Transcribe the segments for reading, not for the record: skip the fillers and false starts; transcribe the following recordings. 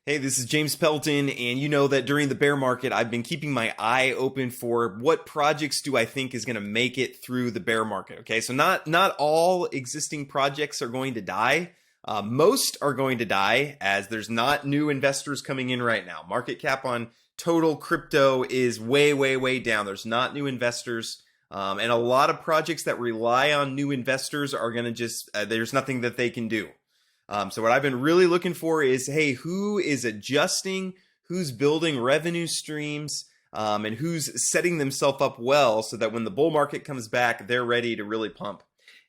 Hey, this is James Pelton, and you know that during the bear market, I've been keeping my eye open for what projects do I think is going to make it through the bear market. Okay, so not all existing projects are going to die. Most are going to die as there's not new investors coming in right now. Market cap on total crypto is way down. There's not new investors. And a lot of projects that rely on new investors are going to just, there's nothing that they can do. So what I've been really looking for is, hey, who is adjusting, who's building revenue streams, and who's setting themselves up well so that when the bull market comes back, they're ready to really pump.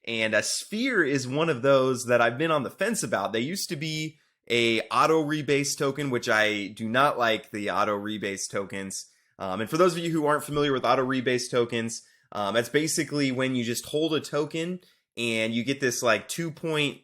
And a Sphere is one of those that I've been on the fence about. They used to be a auto-rebase token, which I do not like the auto-rebase tokens. And for those of you who aren't familiar with auto-rebase tokens, that's basically when you just hold a token and you get this like 2.8%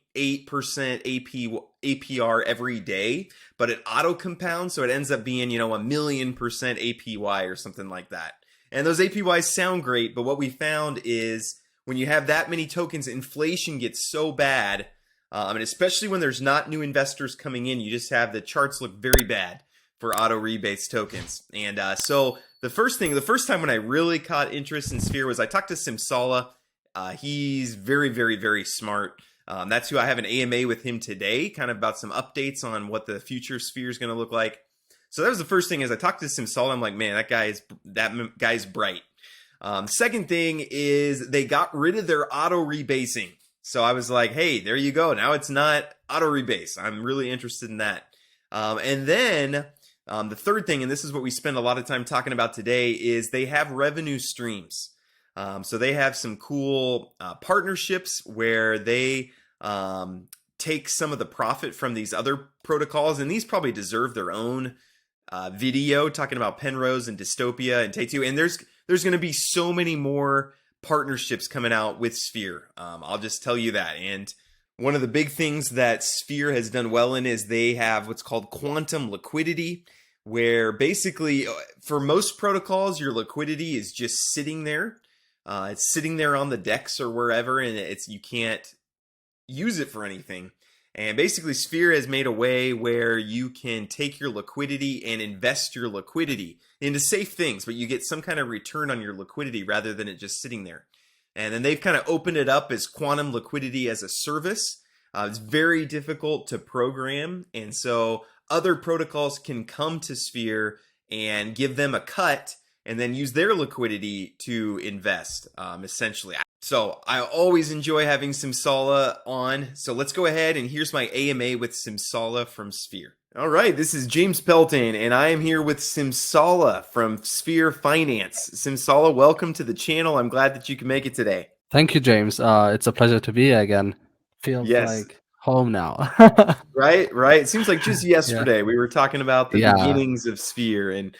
APR every day, but it auto compounds, so it ends up being, you know, 1,000,000% APY or something like that. And those APYs sound great, but what we found is when you have that many tokens, inflation gets so bad, and especially when there's not new investors coming in, you just have the charts look very bad for auto rebase tokens. And so the first time when I really caught interest in Sphere was I talked to Simsala. He's very smart. That's who I have an AMA with him today, kind of about some updates on what the future Sphere is going to look like. So that was the first thing. As I talked to Simsala, I'm like, man, that guy's bright. Second thing is they got rid of their auto rebasing. So I was like, hey, there you go. Now it's not auto rebase. I'm really interested in that. And then the third thing, and this is what we spend a lot of time talking about today, is they have revenue streams. So they have some cool partnerships where they take some of the profit from these other protocols, and these probably deserve their own video talking about Penrose and Dystopia and Tay2. And there's going to be so many more partnerships coming out with Sphere. I'll just tell you that. And one of the big things that Sphere has done well in is they have what's called quantum liquidity, where basically for most protocols, your liquidity is just sitting there. It's sitting there on the DEX or wherever, and you can't use it for anything. And basically, Sphere has made a way where you can take your liquidity and invest your liquidity into safe things, but you get some kind of return on your liquidity rather than it just sitting there. And then they've kind of opened it up as quantum liquidity as a service. It's very difficult to program, and so other protocols can come to Sphere and give them a cut and then use their liquidity to invest, essentially. So I always enjoy having Simsala on. So let's go ahead, and here's my AMA with Simsala from Sphere. All right, this is James Pelton, and I am here with Simsala from Sphere Finance. Simsala, welcome to the channel. I'm glad that you can make it today. Thank you, James. It's a pleasure to be here again. Feels Yes. like home now. Right. It seems like just yesterday we were talking about the Yeah. beginnings of Sphere. And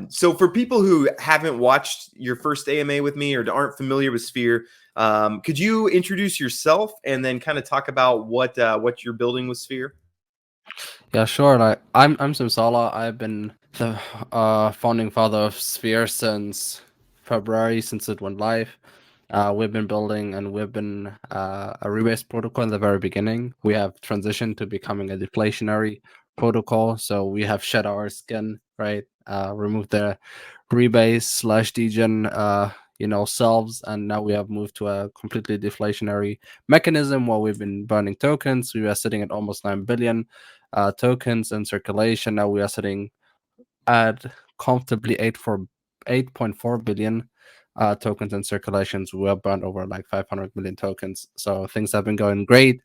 so for people who haven't watched your first AMA with me or aren't familiar with Sphere, could you introduce yourself and then kind of talk about what you're building with Sphere? Yeah, sure. Like I'm Simsala. I've been the founding father of Sphere since February, since it went live. We've been building, and we've been a rebase protocol in the very beginning. We have transitioned to becoming a deflationary protocol. So we have shed our skin, right? Removed the rebase/degen selves, and now we have moved to a completely deflationary mechanism where we've been burning tokens. We are sitting at almost 9 billion tokens in circulation. Now we are sitting at comfortably 8.4 billion tokens in circulations. We have burned over like 500 million tokens. So things have been going great.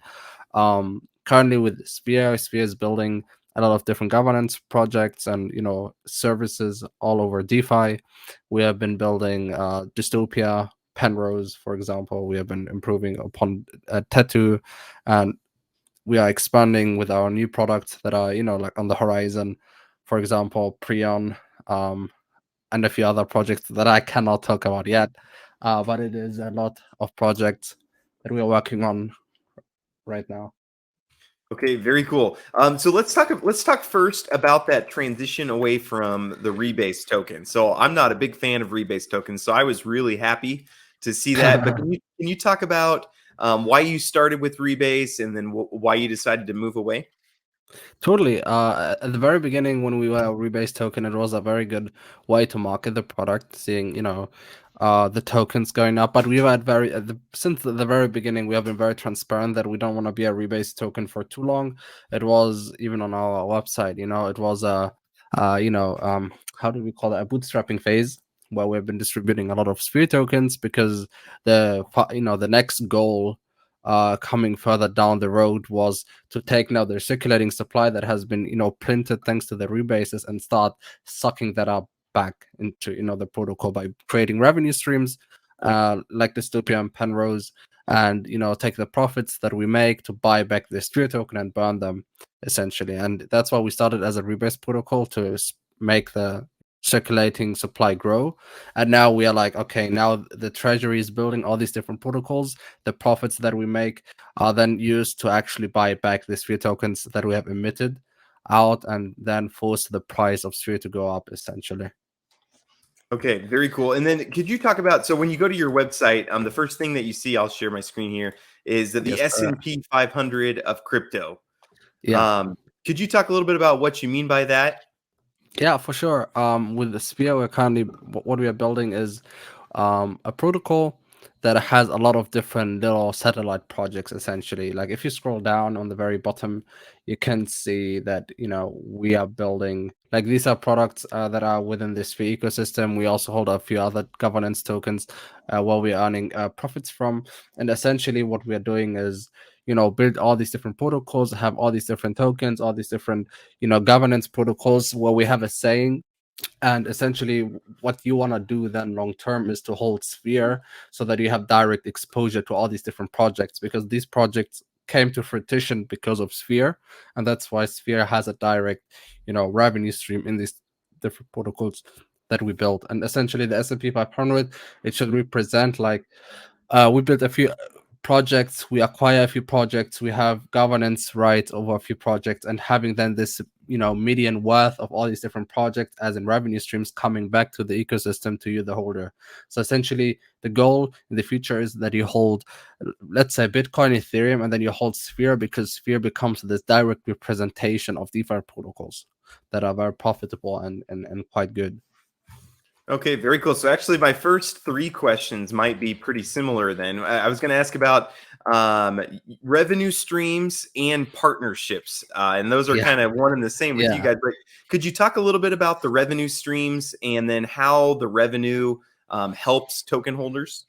Currently with Sphere is building a lot of different governance projects and services all over DeFi. We have been building Dystopia, Penrose, for example. We have been improving upon Tattoo, and we are expanding with our new products that are like on the horizon. For example, Prion, and a few other projects that I cannot talk about yet. But it is a lot of projects that we are working on right now. Okay, very cool. So let's talk first about that transition away from the rebase token. So I'm not a big fan of rebase tokens, so I was really happy to see that. But can you talk about why you started with rebase and then why you decided to move away? Totally. At the very beginning, when we were a rebase token, it was a very good way to market the product, seeing the tokens going up. But we were since the very beginning, we have been very transparent that we don't want to be a rebase token for too long. It was even on our website. It was how do we call it, a bootstrapping phase where we've been distributing a lot of Sphere tokens because the next goal coming further down the road was to take now their circulating supply that has been printed thanks to the rebases and start sucking that up back into the protocol by creating revenue streams like Dystopia and Penrose, and take the profits that we make to buy back the Sphere token and burn them essentially. And that's why we started as a rebase protocol to make the circulating supply grow. And now we are like, okay, now the treasury is building all these different protocols. The profits that we make are then used to actually buy back the Sphere tokens that we have emitted out, and then force the price of Sphere to go up essentially. Okay, very cool. And then could you talk about, so when you go to your website, the first thing that you see, I'll share my screen here, is that the Yes, sir. S&P 500 of crypto. Yeah. Could you talk a little bit about what you mean by that? Yeah, for sure. With the Sphere, we're currently what we are building is a protocol that has a lot of different little satellite projects. Essentially, like if you scroll down on the very bottom, you can see that we are building, like, these are products that are within the Sphere ecosystem. We also hold a few other governance tokens where we're earning profits from, and essentially what we are doing is build all these different protocols, have all these different tokens, all these different governance protocols where we have a saying. And essentially what you want to do then long term is to hold Sphere so that you have direct exposure to all these different projects, because these projects came to fruition because of Sphere, and that's why Sphere has a direct revenue stream in these different protocols that we built. And essentially the S&P 500, it should represent, like, we built a few projects, we acquire a few projects, we have governance rights over a few projects, and having then this median worth of all these different projects as in revenue streams coming back to the ecosystem to you, the holder. So essentially the goal in the future is that you hold, let's say, Bitcoin, Ethereum, and then you hold Sphere, because Sphere becomes this direct representation of DeFi protocols that are very profitable and quite good. Okay, very cool. So actually, my first three questions might be pretty similar then. I was going to ask about revenue streams and partnerships. And those are Yeah. kind of one and the same with you Yeah. guys. But could you talk a little bit about the revenue streams and then how the revenue helps token holders?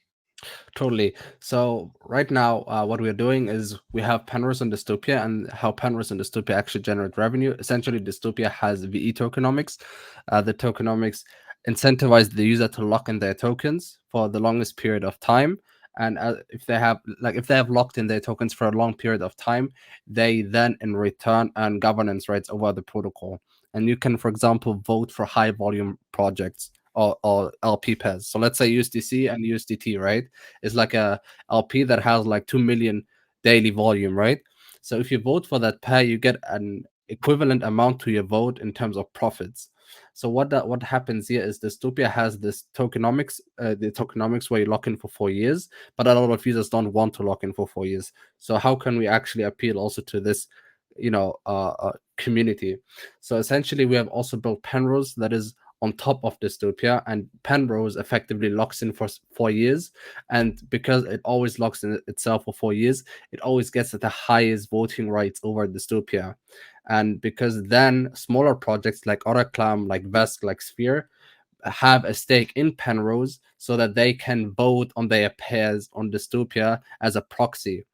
Totally. So right now, what we are doing is we have Penrose and Dystopia, and how Penrose and Dystopia actually generate revenue. Essentially, Dystopia has VE tokenomics. The tokenomics incentivize the user to lock in their tokens for the longest period of time. And if they have locked in their tokens for a long period of time, they then in return earn governance rights over the protocol. And you can, for example, vote for high volume projects or LP pairs. So let's say USDC and USDT, right? It's like a LP that has like 2 million daily volume, right? So if you vote for that pair, you get an equivalent amount to your vote in terms of profits. So what happens here is Dystopia has this tokenomics, the tokenomics where you lock in for 4 years, but a lot of users don't want to lock in for 4 years. So how can we actually appeal also to this, community? So essentially, we have also built Penrose that is on top of Dystopia, and Penrose effectively locks in for 4 years. And because it always locks in itself for 4 years, it always gets the highest voting rights over Dystopia. And because then smaller projects like Oraclam, like Vesk, like Sphere have a stake in Penrose so that they can vote on their pairs on Dystopia as a proxy.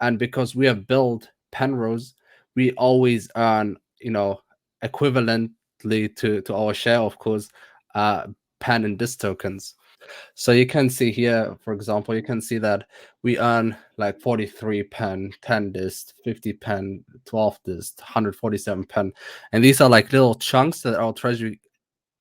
And because we have built Penrose, we always earn, equivalently to our share, of course, Pen and Dist tokens. So you can see here, for example, you can see that we earn like 43 pen, 10 dist, 50 pen, 12 dist, 147 pen. And these are like little chunks that our treasury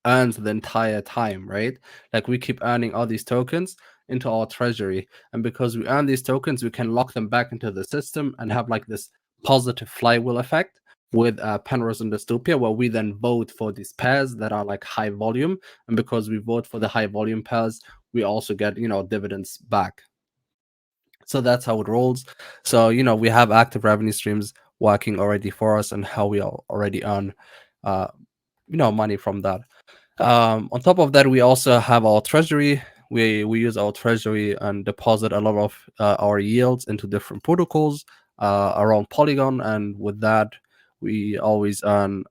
earns the entire time, right? Like we keep earning all these tokens into our treasury. And because we earn these tokens, we can lock them back into the system and have like this positive flywheel effect with Penrose and Dystopia, where we then vote for these pairs that are like high volume. And because we vote for the high volume pairs, we also get, dividends back. So that's how it rolls. So, we have active revenue streams working already for us and how we already earn uh, money from that. On top of that, we also have our treasury. We use our treasury and deposit a lot of our yields into different protocols around Polygon, and with that, we always earn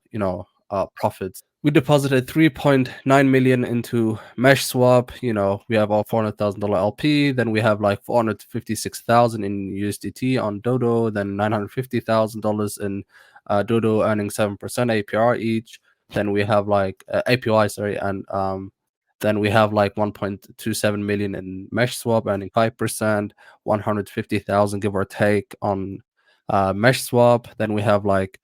profits. We deposited 3.9 million into Mesh Swap. We have our $400,000 LP. Then we have like 456,000 in USDT on Dodo. Then $950,000 in Dodo, earning 7% APR each. Then we have like APY, sorry, and then we have like 1.27 million in Mesh Swap, earning 5%, 150,000 give or take on Mesh Swap. Then we have like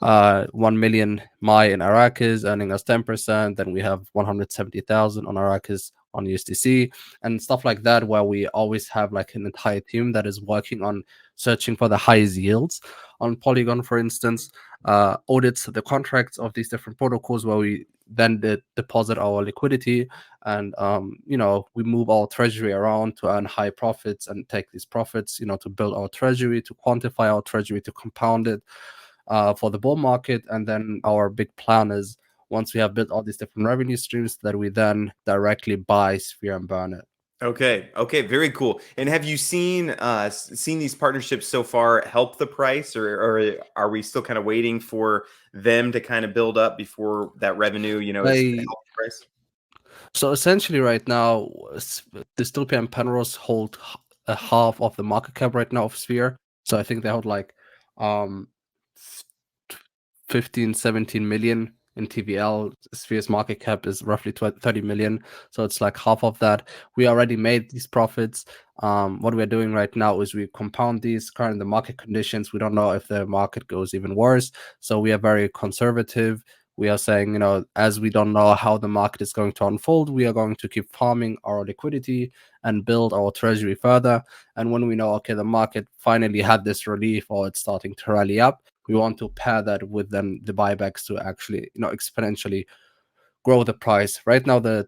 1 million Mai in Arrakis, earning us 10%. Then we have 170,000 on Arrakis on USDC and stuff like that, where we always have like an entire team that is working on searching for the highest yields. On Polygon, for instance, audits the contracts of these different protocols, where we then deposit our liquidity, and we move our treasury around to earn high profits and take these profits, to build our treasury, to quantify our treasury, to compound it for the bull market. And then our big plan is, once we have built all these different revenue streams, that we then directly buy Sphere and burn it. Okay, very cool. And have you seen these partnerships so far help the price, or are we still kind of waiting for them to kind of build up before that revenue, is They help the price? So essentially, right now, Dystopia and Penrose hold a half of the market cap right now of Sphere. So I think they hold like um 15, 17 million in TVL. Sphere's market cap is roughly 30 million. So it's like half of that. We already made these profits. What we're doing right now is we compound these current the market conditions. We don't know if the market goes even worse. So we are very conservative. We are saying, as we don't know how the market is going to unfold, we are going to keep farming our liquidity and build our treasury further. And when we know, okay, the market finally had this relief or it's starting to rally up, we want to pair that with then the buybacks to actually, exponentially grow the price. Right now, the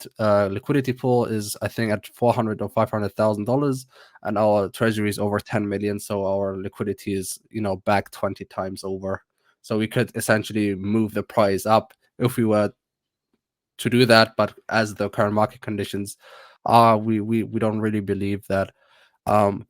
liquidity pool is, I think, at $400,000 or $500,000, and our treasury is over 10 million. So our liquidity is, back 20 times over. So we could essentially move the price up if we were to do that. But as the current market conditions are, we don't really believe that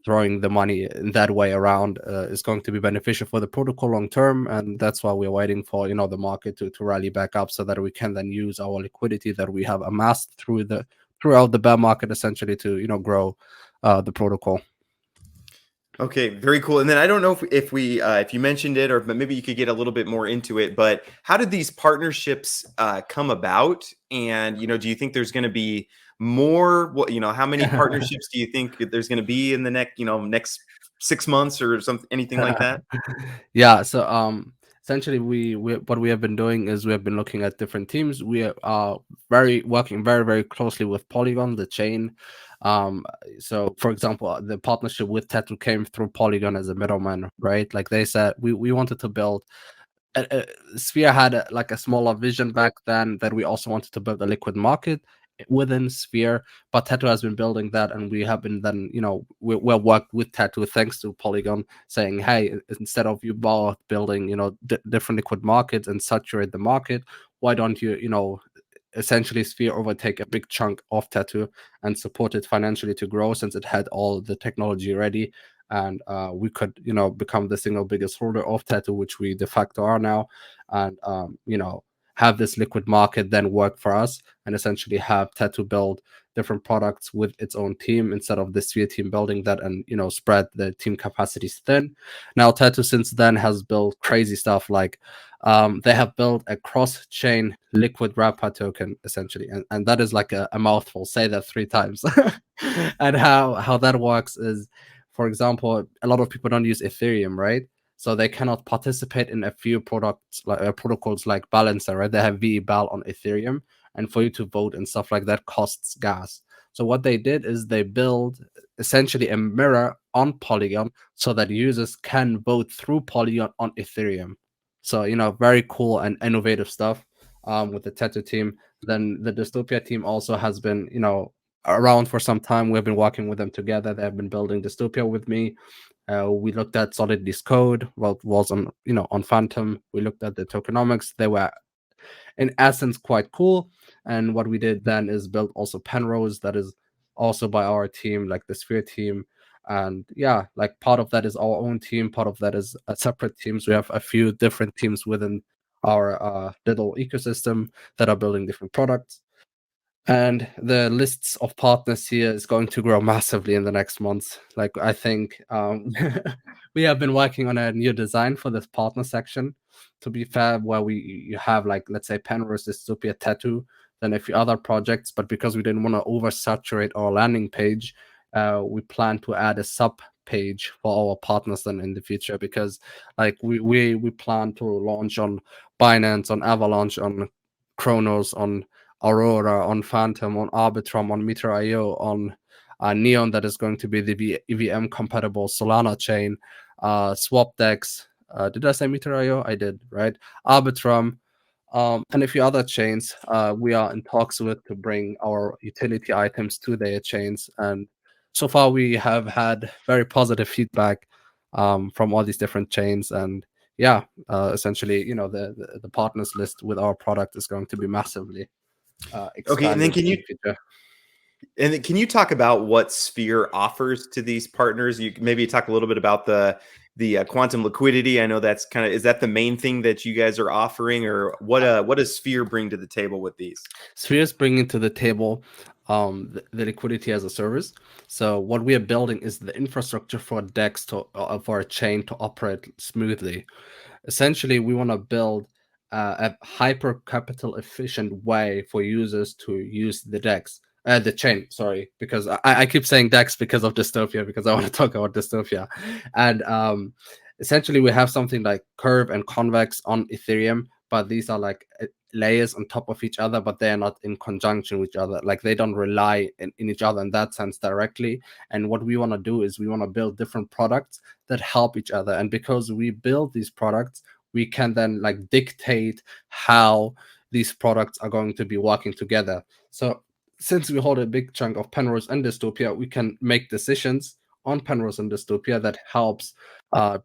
throwing the money in that way around is going to be beneficial for the protocol long term. And that's why we're waiting for the market to rally back up, so that we can then use our liquidity that we have amassed throughout the bear market, essentially, to grow the protocol. Okay, very cool. And then I don't know if you mentioned it, or maybe you could get a little bit more into it, but how did these partnerships come about? And do you think there's going to be more? How many partnerships do you think there's going to be in the next 6 months or something, anything like that? Yeah, so essentially, we what we have been doing is we have been looking at different teams. We are working very, very closely with Polygon, the chain. So for example, the partnership with Tattoo came through Polygon as a middleman, right? Like they said, we wanted to build Sphere had like a smaller vision back then, that we also wanted to build a liquid market within Sphere, but Tattoo has been building that, and we have been then, we're worked with Tattoo thanks to Polygon, saying, hey, instead of you both building, different liquid markets and saturate the market, why don't you, essentially Sphere overtake a big chunk of Tattoo and support it financially to grow, since it had all the technology ready. And we could, become the single biggest holder of Tattoo, which we de facto are now, and have this liquid market then work for us, and essentially have Tattoo build different products with its own team, instead of the Sphere team building that, and spread the team capacities thin. Now Tattoo since then has built crazy stuff, like they have built a cross-chain liquid wrapper token, essentially, and that is like a mouthful. Say that 3 times. And how that works is, for example, a lot of people don't use Ethereum, right? So they cannot participate in a few products like protocols like Balancer, right? They have VeBal on Ethereum, and for you to vote and stuff like that costs gas. So what they did is they build essentially a mirror on Polygon, so that users can vote through Polygon on Ethereum. So very cool and innovative stuff with the Tattoo team. Then the Dystopia team also has been around for some time. We've been working with them together. They have been building Dystopia with me. We looked at Solidity's code, what was on on Phantom. We looked at the tokenomics. They were in essence quite cool. And what we did then is build also Penrose, that is also by our team, like the Sphere team. And yeah, like part of that is our own team, part of that is a separate teams. We have a few different teams within our little ecosystem that are building different products. And the lists of partners here is going to grow massively in the next months. Like I think we have been working on a new design for this partner section. To be fair, where you have like, let's say Penrose Dystopia Tattoo, then a few other projects. But because we didn't want to oversaturate our landing page, we plan to add a sub page for our partners then in the future, because like we plan to launch on Binance, on Avalanche, on Chronos, on Aurora, on Phantom, on Arbitrum, on Meter.io, on Neon, that is going to be the EVM compatible Solana chain, Swapdex. Did I say Meter.io? I did, right? Arbitrum, and a few other chains. We are in talks with to bring our utility items to their chains. And so far, we have had very positive feedback from all these different chains. And yeah, essentially, the partners list with our product is going to be massively Okay, and then expanded in the future. can you talk about what Sphere offers to these partners? You maybe talk a little bit about the quantum liquidity. I know that's kind of, is that the main thing that you guys are offering, or what does Sphere bring to the table with these? Sphere is bringing to the table the liquidity as a service. So what we are building is the infrastructure for DEX for a chain to operate smoothly. Essentially, we want to build a hyper capital efficient way for users to use the DEX. The chain, sorry, because I keep saying DEX because of Dystopia, because I want to talk about Dystopia. And essentially, we have something like Curve and Convex on Ethereum, but these are like layers on top of each other, but they are not in conjunction with each other. Like they don't rely in each other in that sense directly. And what we want to do is we want to build different products that help each other. And because we build these products, we can then like dictate how these products are going to be working together. So since we hold a big chunk of Penrose and Dystopia, we can make decisions on Penrose and Dystopia that helps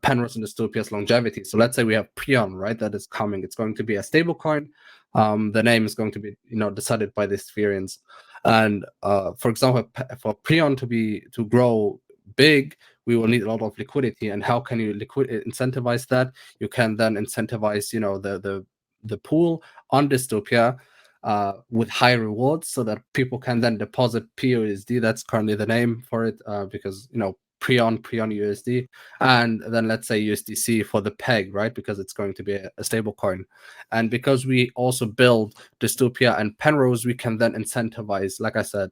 Penrose and Dystopia's longevity. So let's say we have Prion, right? That is coming. It's going to be a stable coin. The name is going to be, decided by the Spherians. And for example, for Prion to grow big, we will need a lot of liquidity. And how can you incentivize that? You can then incentivize, the pool on Dystopia with high rewards, so that people can then deposit PUSD. That's currently the name for it, because Prion USD, and then let's say USDC for the peg, right? Because it's going to be a stable coin. And because we also build Dystopia and Penrose, we can then incentivize, like I said,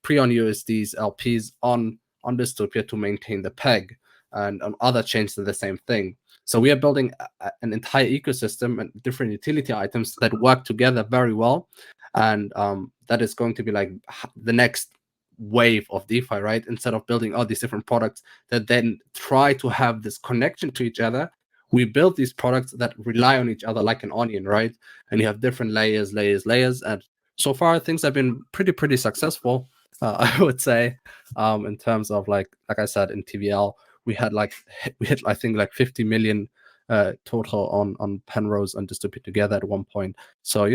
Prion USD's LPs on Dystopia to maintain the peg, and on other chains the same thing. So we are building an entire ecosystem and different utility items that work together very well, and that is going to be like the next wave of DeFi, right? Instead of building all these different products that then try to have this connection to each other, we build these products that rely on each other like an onion, right? And you have different layers, and so far things have been pretty successful. I would say, in terms of like I said, in TVL, we hit I think like 50 million total on Penrose and Dystopia together at one point. So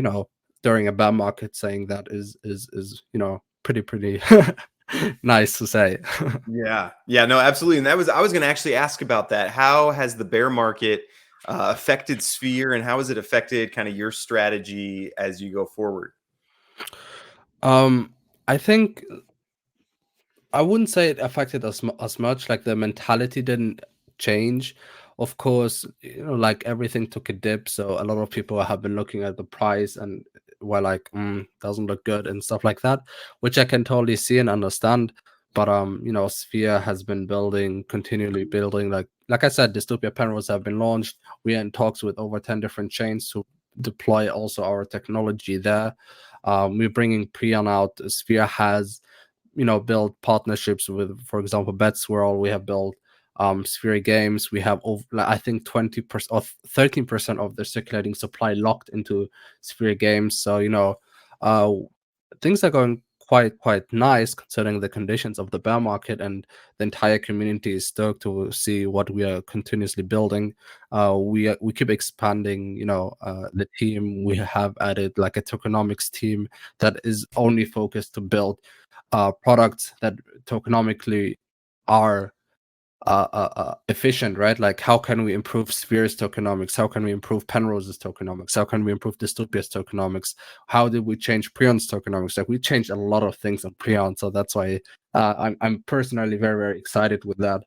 during a bear market, saying that is pretty nice to say. Yeah, no, absolutely. And I was going to actually ask about that. How has the bear market affected Sphere, and how has it affected kind of your strategy as you go forward? I think I wouldn't say it affected us as much. Like the mentality didn't change. Of course, like everything took a dip, so a lot of people have been looking at the price and were like, doesn't look good and stuff like that, which I can totally see and understand. But Sphere has been continually building. Like I said, Dystopia Penrose have been launched. We are in talks with over 10 different chains to deploy also our technology there. We're bringing Prion out. Sphere has build partnerships with, for example, BetSwirl. We have built Sphere Games. We have over, I think 20% or 13% of the circulating supply locked into Sphere Games. So things are going quite nice considering the conditions of the bear market, and the entire community is stoked to see what we are continuously building. We keep expanding, the team. We have added like a tokenomics team that is only focused to build products that tokenomically are efficient, right? Like, how can we improve Sphere's tokenomics? How can we improve Penrose's tokenomics? How can we improve Dystopia's tokenomics? How did we change Prion's tokenomics? Like, we changed a lot of things on Prion, so that's why I'm personally very excited with that.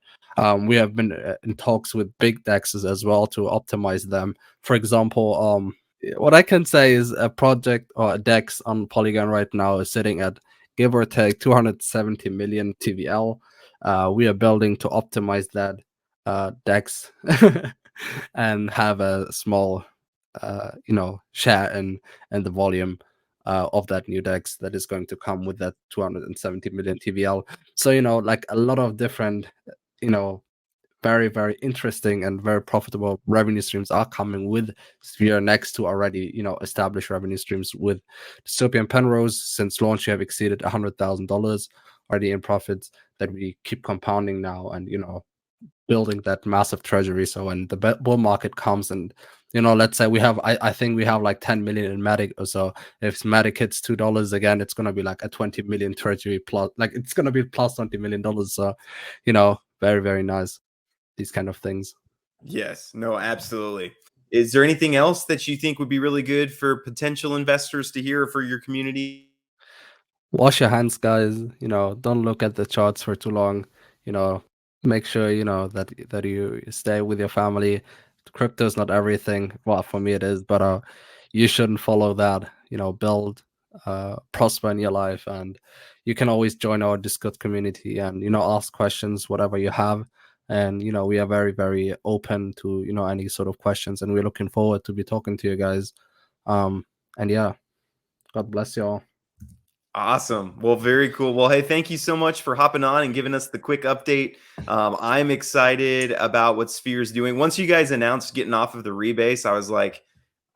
We have been in talks with big dexes as well to optimize them. For example, what I can say is a project or a dex on Polygon right now is sitting at give or take 270 million TVL. We are building to optimize that DEX and have a small, share in the volume of that new DEX that is going to come with that 270 million TVL. So, like a lot of different, very interesting and very profitable revenue streams are coming with Sphere next to already, established revenue streams with Dystopia and Penrose. Since launch, we have exceeded $100,000 already in profits that we keep compounding now, and building that massive treasury. So when the bull market comes, and let's say we have, I think we have like 10 million in Matic or so. If Matic hits $2 again, it's gonna be like a 20 million treasury plus, like it's gonna be plus $20 million. So very nice, these kind of things. Yes, no, absolutely. Is there anything else that you think would be really good for potential investors to hear for your community? Wash your hands, guys. Don't look at the charts for too long. Make sure that you stay with your family. Crypto is not everything. Well, for me it is, but you shouldn't follow that. Build, prosper in your life, and you can always join our Discord community and ask questions, whatever you have. And we are very open to any sort of questions, and we're looking forward to be talking to you guys. And yeah, God bless you all. Awesome. Well, very cool. Well, hey, thank you so much for hopping on and giving us the quick update. I'm excited about what Sphere's doing. Once you guys announced getting off of the rebase, I was like,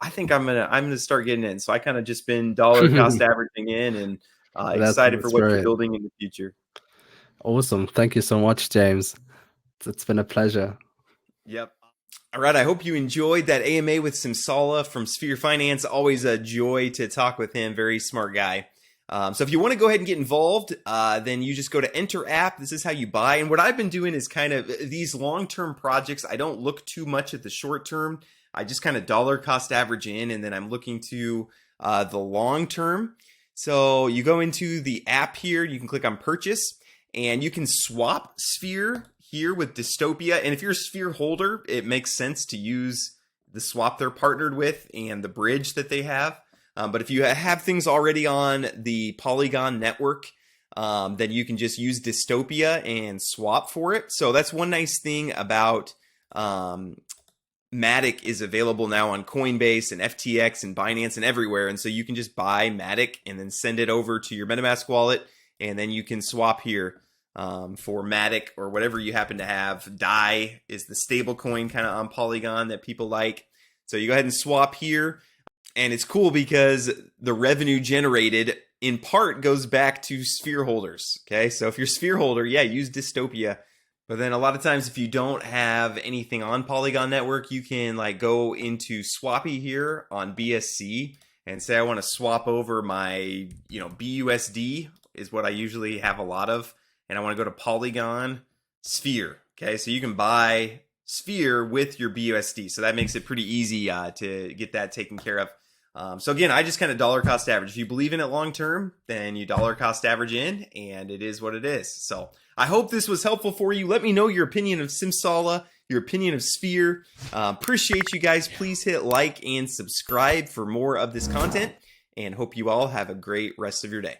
I think I'm gonna start getting in. So I kind of just been dollar cost averaging in, and excited for That's what you're great. building in the future. Awesome. Thank you so much, James. It's been a pleasure. Yep. All right. I hope you enjoyed that AMA with Simsala from Sphere Finance. Always a joy to talk with him. Very smart guy. So if you want to go ahead and get involved, then you just go to Enter App. This is how you buy. And what I've been doing is kind of these long-term projects. I don't look too much at the short term. I just kind of dollar cost average in, and then I'm looking to the long term. So you go into the app here. You can click on Purchase, and you can swap Sphere here with Dystopia. And if you're a Sphere holder, it makes sense to use the swap they're partnered with and the bridge that they have. But if you have things already on the Polygon network, then you can just use Dystopia and swap for it. So that's one nice thing about Matic is available now on Coinbase and FTX and Binance and everywhere. And so you can just buy Matic and then send it over to your MetaMask wallet, and then you can swap here for Matic or whatever you happen to have. DAI is the stable coin kind of on Polygon that people like. So you go ahead and swap here. And it's cool because the revenue generated in part goes back to Sphere holders. Okay, so if you're a Sphere holder, yeah, use Dystopia. But then a lot of times if you don't have anything on Polygon Network, you can like go into Swappy here on BSC and say I want to swap over my, BUSD is what I usually have a lot of. And I want to go to Polygon Sphere. Okay, so you can buy Sphere with your BUSD. So that makes it pretty easy to get that taken care of. So again, I just kind of dollar cost average. If you believe in it long term, then you dollar cost average in, and it is what it is. So I hope this was helpful for you. Let me know your opinion of Simsala, your opinion of Sphere. Appreciate you guys. Please hit like and subscribe for more of this content, and hope you all have a great rest of your day.